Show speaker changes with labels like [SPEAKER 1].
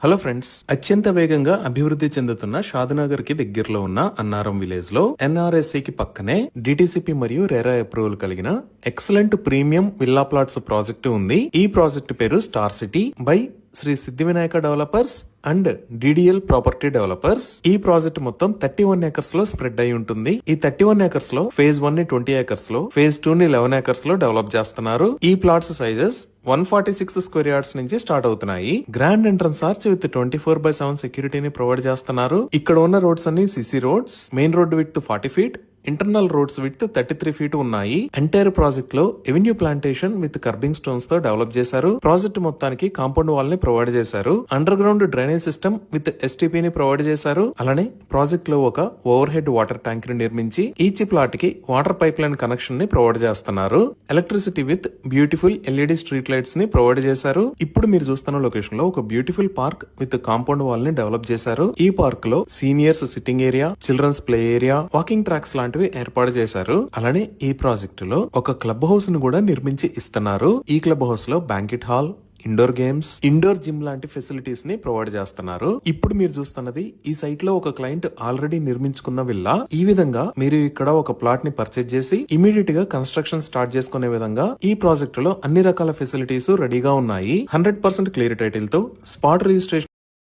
[SPEAKER 1] Hello friends, అత్యంత వేగంగా అభివృద్ధి చెందుతున్న షాద్నగర్ కి దగ్గరలో ఉన్న అన్నారం విలేజ్ లో ఎన్ఆర్ఎస్సి కి పక్కనే డిటిసిపి మరియు రెరా అప్రూవల్ కలిగిన excellent premium villa plots project ఉంది. ఈ ప్రాజెక్టు పేరు star city by Shri Siddhi Vinayaka developers and DDL property developers. ఈ ప్రాజెక్ట్ మొత్తం 31 ఏకర్స్ లో స్ప్రెడ్ అయి ఉంటుంది. ఈ 31 ఏకర్స్ లో ఫేజ్ 1 ని 20 ఏకర్స్ లో, ఫేజ్ 2 ని 11 ఏకర్స్ లో డెవలప్ చేస్తున్నారు. ఈ ప్లాట్స్ సైజెస్ 146 స్క్వేర్ యార్డ్స్ నుంచి స్టార్ట్ అవుతున్నాయి. గ్రాండ్ ఎంట్రన్స్ ఆర్చ్ విత్ 24/7 సెక్యూరిటీని ప్రొవైడ్ చేస్తున్నారు. ఇక్కడ ఉన్న రోడ్స్ అన్ని CC roads. Main road with 40 feet, internal roads with 33 feet ఉన్నాయి. ఎంటైర్ ప్రాజెక్ట్ లో avenue plantation with kerbing stones తో డెవలప్ చేశారు. ప్రాజెక్ట్ మొత్తానికి కాంపౌండ్ వాల్ ని ప్రొవైడ్ చేశారు. Under ground drainage system with STP ని ప్రొవైడ్ చేశారు. అలానే ప్రాజెక్ట్ లో ఒక ఓవర్ హెడ్ వాటర్ ట్యాంక్ ని నిర్మించి ఈచ్ ప్లాట్ కి వాటర్ పైప్ లైన్ కనెక్షన్ ని ప్రొవైడ్ చేస్తున్నారు. Electricity with beautiful LED street lights ని ప్రొవైడ్ చేశారు. ఇప్పుడు మీరు చూస్తున్న లొకేషన్ లో ఒక beautiful park with compound wall ని డెవలప్ చేశారు. ఈ పార్క్ లో seniors sitting area, children's play area, walking tracks లాంటి ఏర్పాటు చేశారు. అలానే ఈ ప్రాజెక్టు లో ఒక క్లబ్ హౌస్ ను కూడా నిర్మించి ఇస్తున్నారు. ఈ క్లబ్ హౌస్ లో banquet hall, indoor games, indoor gym లాంటి ఫెసిలిటీస్ ని ప్రొవైడ్ చేస్తున్నారు. ఇప్పుడు మీరు చూస్తున్నది ఈ సైట్ లో ఒక క్లయింట్ ఆల్రెడీ నిర్మించుకున్న విల్లా. ఈ విధంగా మీరు ఇక్కడ ఒక ప్లాట్ ని పర్చేజ్ చేసి ఇమీడియట్ గా కన్స్ట్రక్షన్ స్టార్ట్ చేసుకునే విధంగా ఈ ప్రాజెక్ట్ లో అన్ని రకాల ఫెసిలిటీస్ రెడీగా ఉన్నాయి. 100% క్లియర్ టైటిల్ తో స్పాట్ రిజిస్ట్రేషన్